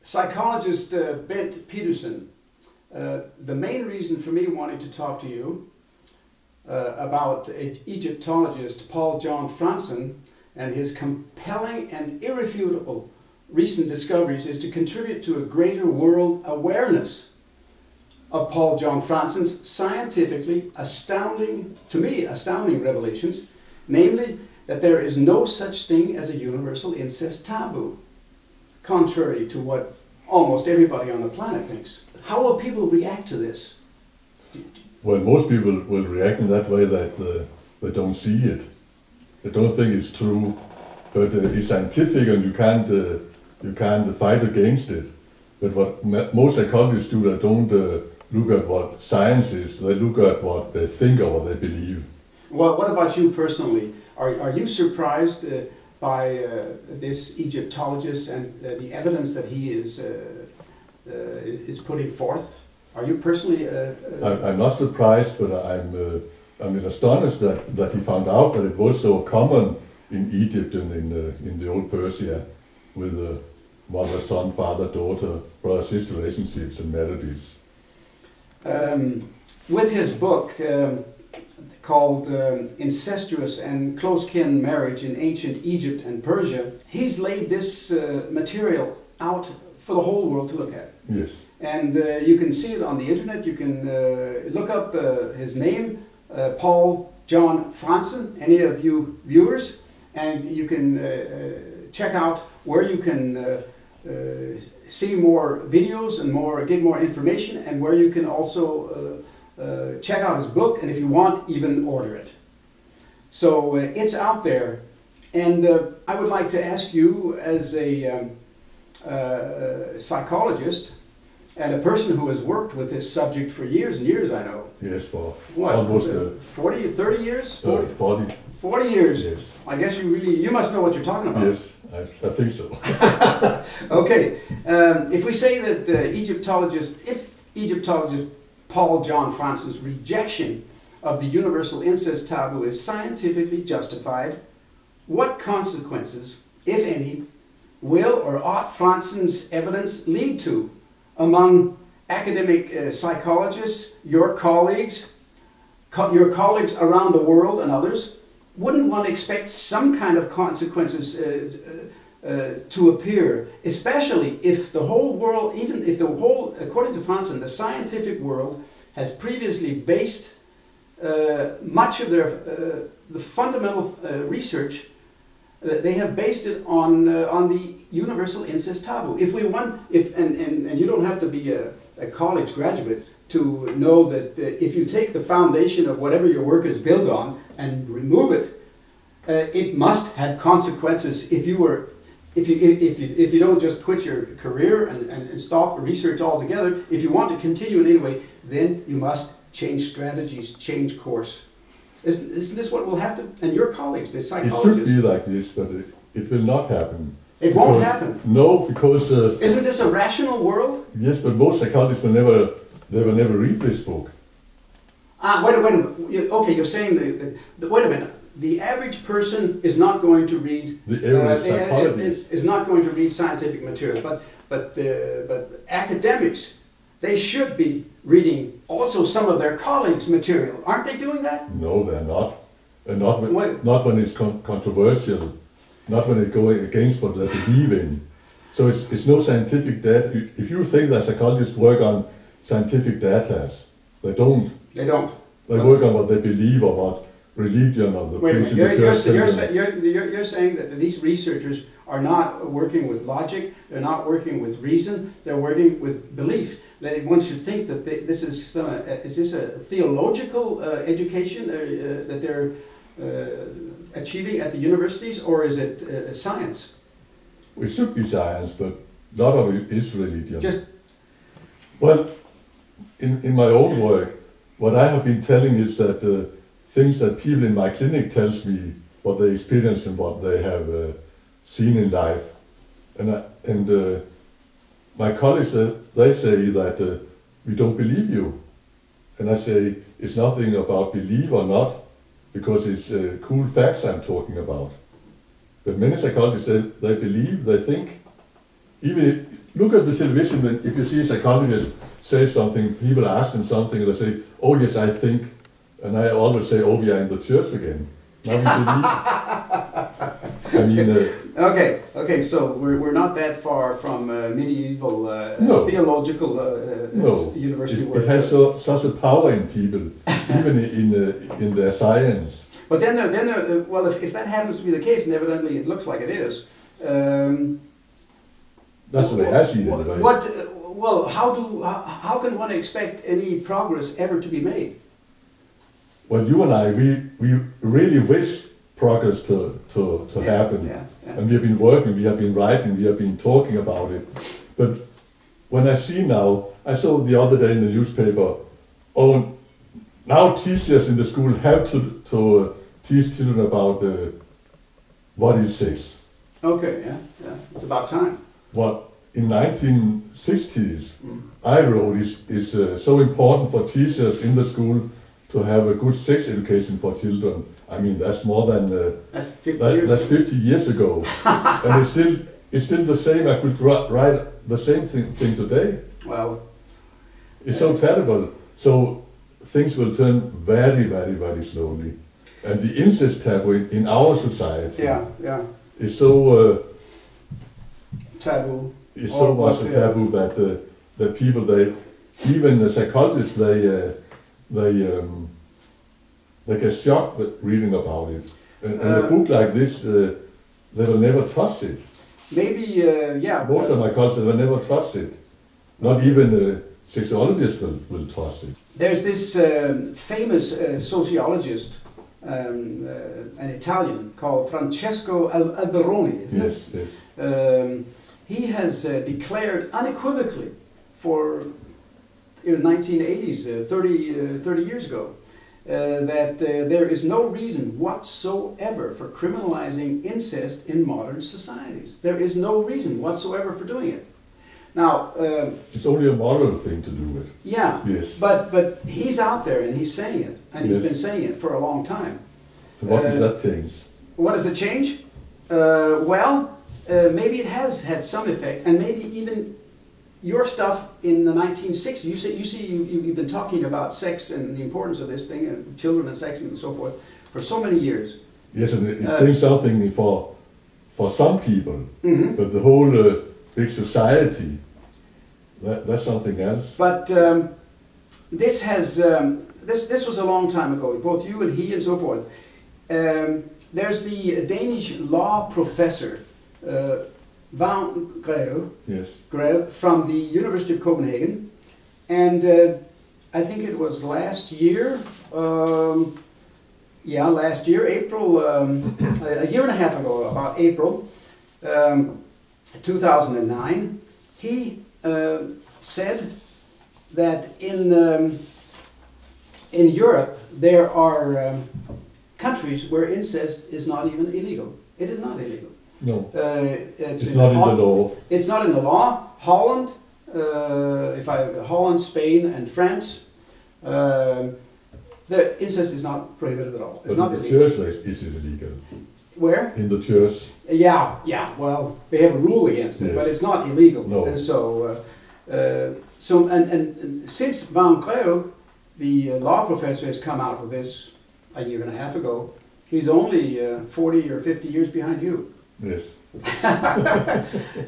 Psychologist Bent Peterson, the main reason for me wanting to talk to you about Egyptologist Paul John Frandsen and his compelling and irrefutable recent discoveries is to contribute to a greater world awareness of Paul John Frandsen's scientifically astounding revelations, namely that there is no such thing as a universal incest taboo, contrary to what almost everybody on the planet thinks. How will people react to this? Well, most people will react in that way that they don't see it. They don't think it's true, but it's scientific and you can't fight against it. But what most psychologists do, they don't look at what science is, they look at what they think or what they believe. Well, what about you personally? Are you surprised by this Egyptologist and the evidence that he is putting forth? Are you personally? I'm not surprised, but I'm astonished that he found out that it was so common in Egypt and in the old Persia with mother, son, father, daughter, brother-sister relationships and marriages. With his book called Incestuous and Close Kin Marriage in Ancient Egypt and Persia, he's laid this material out for the whole world to look at. Yes. And you can see it on the internet. You can look up his name, Paul John Frandsen, any of you viewers, and you can check out where you can see more videos and get more information, and where you can also check out his book, and if you want, even order it. So it's out there, and I would like to ask you, as a psychologist and a person who has worked with this subject for years and years, I know. Yes, for what, almost 40, 30 years? 40 years. Yes. I guess you must know what you're talking about. Yes, I think so. Okay, if we say that Egyptologist Paul John Frandsen's rejection of the universal incest taboo is scientifically justified, what consequences, if any, will or ought Frandsen's evidence lead to among academic psychologists, your colleagues around the world and others? Wouldn't one expect some kind of consequences to appear, especially if the whole world, according to Frandsen, the scientific world has previously based much of the fundamental research, they have based it on the universal incest taboo. And you don't have to be a college graduate to know that if you take the foundation of whatever your work is built on and remove it, it must have consequences. If you don't just quit your career and stop research altogether, if you want to continue in any way, then you must change strategies, change course. Isn't this what will have to? And your colleagues, the psychologists. It should be like this, but it will not happen. It won't happen. No, because isn't this a rational world? Yes, but most psychologists will never read this book. Wait a minute. Okay, you're saying wait a minute. The average person is not going to read. The average psychologist is not going to read scientific material, but academics, they should be reading also some of their colleagues' material. Aren't they doing that? No, they're not. And not when it's controversial, not when it's going against what they believe in. So it's no scientific data. If you think that psychologists work on scientific data, they don't. They don't. They work on what they believe or what religion of the person. You're saying that these researchers are not working with logic, they're not working with reason, they're working with belief. One should think that this is this a theological education that they're achieving at the universities, or is it science? It should be science, but a lot of it is religion. Well, in my own work, what I have been telling is that things that people in my clinic tells me what they experience and what they have seen in life, and my colleagues they say that we don't believe you, and I say it's nothing about believe or not, because it's cool facts I'm talking about. But many psychologists say they believe, they think even look at the television, when if you see a psychologist say something, people ask him something, and they say, "Oh yes, I think," and I always say, "Oh, we are in the church again." Now we believe. I mean. Okay. So we're not that far from medieval no. theological no. university work. It has such a power in people, even in their science. But then, well, if that happens to be the case, and evidently it looks like it is. That's what I see anyway. Well, how can one expect any progress ever to be made? Well, you and I, we really wish progress to happen. Yeah. And we have been working, we have been writing, we have been talking about it. But when I see now, I saw the other day in the newspaper, oh, now teachers in the school have to teach children about what is sex. Okay, yeah, it's about time. What in 1960s I wrote is so important for teachers in the school to have a good sex education for children. I mean, that's more than that's 50 years. That's 50 years ago, and it's still the same. I could write the same thing today. Well, it's so terrible. So things will turn very, very, very slowly, and the incest taboo in our society is so taboo. It's so much a taboo that people, even the psychologists, they get shocked with reading about it. And a book like this, they will never touch it. Maybe, Most of my colleagues will never touch it. Not even sexologists will touch it. There's this famous sociologist, an Italian, called Francesco Alberoni, isn't it? Yes. He has declared unequivocally for in the 1980s, 30 years ago, that there is no reason whatsoever for criminalizing incest in modern societies. There is no reason whatsoever for doing it. Now, it's only a moral thing to do it. Yeah. Yes. But he's out there and he's saying it, and he's been saying it for a long time. So what does that change? What does it change? Maybe it has had some effect, and maybe even your stuff in the 1960s. You've been talking about sex and the importance of this thing, and children and sex and so forth, for so many years. Yes, and it changed something for some people, but the whole big society, that's something else. But this has this was a long time ago. Both you and he and so forth. There's the Danish law professor. Van Greve, yes. From the University of Copenhagen, and I think it was last year, April, a year and a half ago, about April 2009, he said that in Europe there are countries where incest is not even illegal. It is not illegal. No, it's not in the law. It's not in the law. Holland, Holland, Spain, and France, the incest is not prohibited at all. It's not illegal. In the church is it illegal? Where? In the church. Yeah. Well, they have a rule against it, but it's not illegal. No. And so, and since Van Greve, the law professor, has come out with this a year and a half ago, he's only 40 or 50 years behind you. Yes.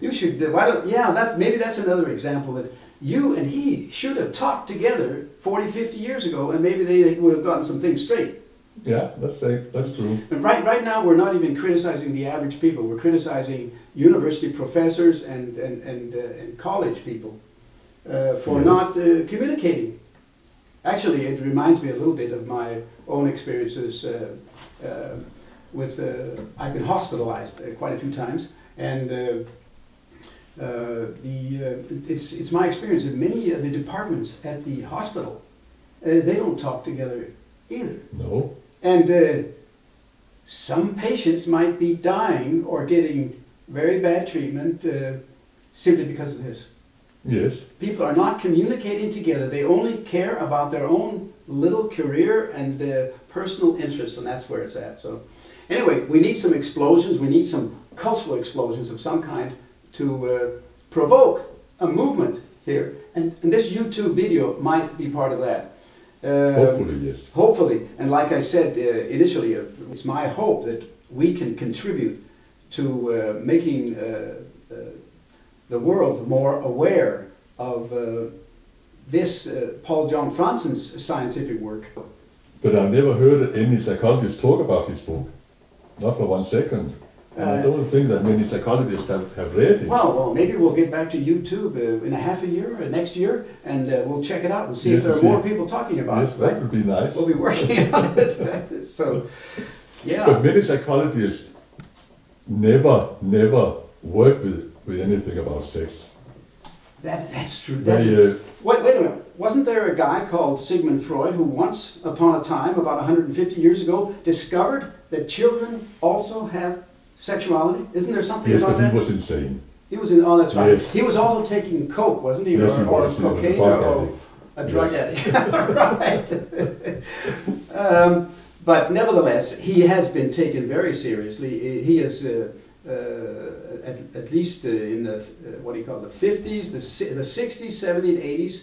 You should. Maybe that's another example that you and he should have talked together 40, 50 years ago, and maybe they would have gotten some things straight. Yeah, that's true. And right now, we're not even criticizing the average people. We're criticizing university professors and college people for not communicating. Actually, it reminds me a little bit of my own experiences. I've been hospitalized quite a few times, and it's my experience that many of the departments at the hospital, they don't talk together either. No. And some patients might be dying or getting very bad treatment simply because of this. Yes. People are not communicating together. They only care about their own little career and personal interests, and that's where it's at. So. Anyway, we need some explosions. We need some cultural explosions of some kind to provoke a movement here. And this YouTube video might be part of that. Hopefully, yes. Hopefully. And like I said initially, it's my hope that we can contribute to making the world more aware of this Paul John Frandsen's scientific work. But I've never heard any psychologist talk about his book. Not for 1 second. And I don't think that many psychologists have read it. Well, maybe we'll get back to YouTube in a half a year or next year, and we'll check it out and see if there are more people talking about it. Yes, that would be nice. We'll be working on it. So, yeah. But many psychologists never work with anything about sex. That's true. Wait a minute. Wasn't there a guy called Sigmund Freud who once upon a time, about 150 years ago, discovered that children also have sexuality? Isn't there something about that? Yes, but he was insane. He was in, oh, that's right. Yes. He was also taking coke, wasn't he? Yes, he or was. cocaine, He was a drug addict. Right. But nevertheless, he has been taken very seriously. He is, at least in the, what do you call it, the 50s, the 60s, 70s, 80s,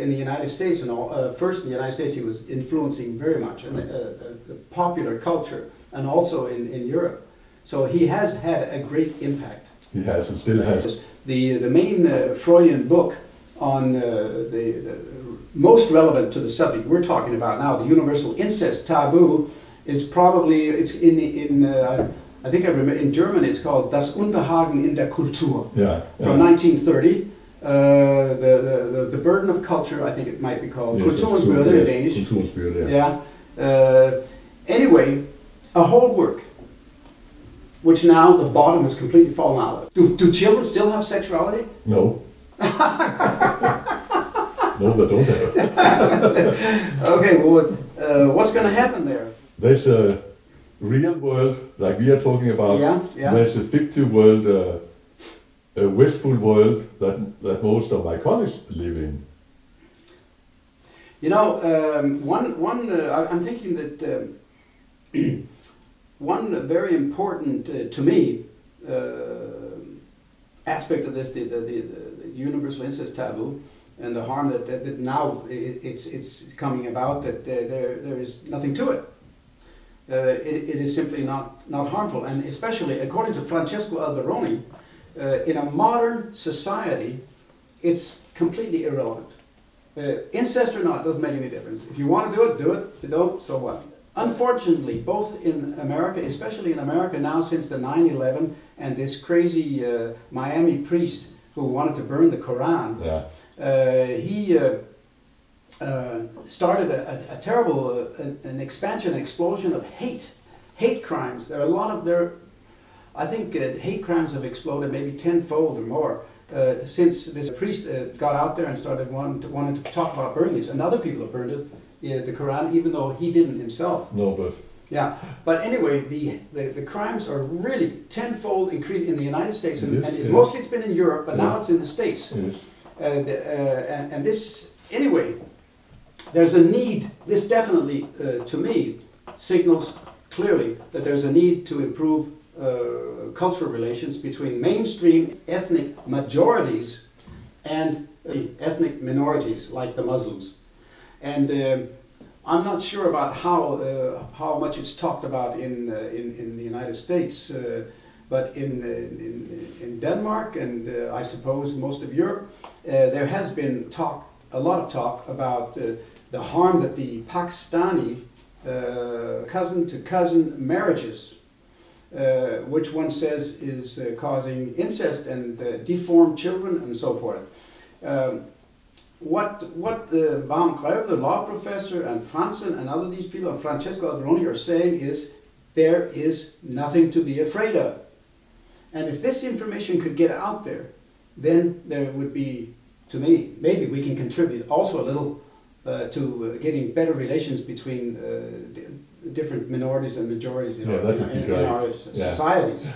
in the United States, and all, first in the United States he was influencing very much the popular culture, and also in Europe. So he has had a great impact. He has and still has. The main Freudian book on the most relevant to the subject we're talking about now, the universal incest taboo, is probably, it's I think I remember, in German it's called Das Unbehagen in der Kultur, from 1930. The burden of culture, I think it might be called, yes, Kulturensbyrde in Danish. Kulturensbyrde, yeah. Anyway, a whole work, which now the bottom has completely fallen out of. Do children still have sexuality? No. No, they don't have. Okay, well, what's going to happen there? There's a real world, like we are talking about. Yeah. There's a fictive world, a wistful world that most of my colleagues live in. You know, I'm thinking that one very important to me aspect of this, the universal incest taboo, and the harm that now it's coming about, that there is nothing to it. It is simply not harmful, and especially according to Francesco Alberoni, in a modern society, it's completely irrelevant. Incest or not doesn't make any difference. If you want to do it, do it. If you don't, so what? Unfortunately, both in America, especially in America now since the 9/11 and this crazy Miami priest who wanted to burn the Quran, he started a terrible an expansion, explosion of hate crimes. There are a lot of I think hate crimes have exploded maybe tenfold or more since this priest got out there and started wanting to talk about burning this. And other people have burned it, the Quran, even though he didn't himself. No, but... Yeah, but anyway, the crimes are really tenfold increased in the United States, and mostly it's been in Europe, but now it's in the States. Yes. And this, anyway, there's a need. This definitely, to me, signals clearly that there's a need to improve cultural relations between mainstream ethnic majorities and ethnic minorities, like the Muslims. And I'm not sure about how much it's talked about in the United States, but in Denmark and I suppose most of Europe, there has been a lot of talk about the harm that the Pakistani cousin-to-cousin marriages, which one says is causing incest and deformed children and so forth. What Baumgreave, the law professor, and Frandsen and other these people, and Francesco Alberoni, are saying is there is nothing to be afraid of. And if this information could get out there, then there would be, to me, maybe we can contribute also a little to getting better relations between different minorities and majorities in our societies.